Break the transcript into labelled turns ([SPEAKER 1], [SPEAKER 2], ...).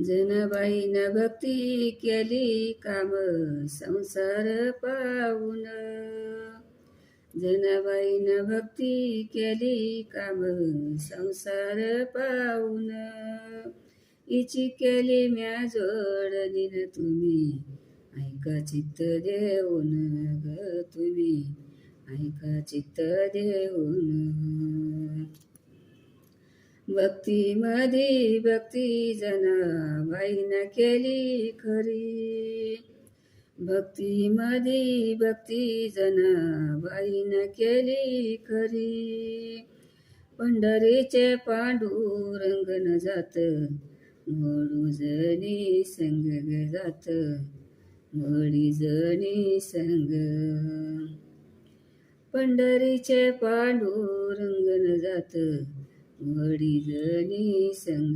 [SPEAKER 1] जनाबाईनं भक्ती केली काम संसार पाहून. जनाबाईनं भक्ती केली काम संसार पाहून. इची केली म्या जोडलीन तुम्ही ऐका चित्त देऊन ग, तुम्ही ऐका चित्त देऊन. भक्तीमध्ये भक्ती जनाबाईनं केली खरी. भक्तीमध्ये भक्ती जनाबाईनं केली खरी. पंढरीचे पांडुरंगन जात वडूजणी संग जात वडीजणी संग. पंढरीचे पांडुरंगन जात वडीजणी संग.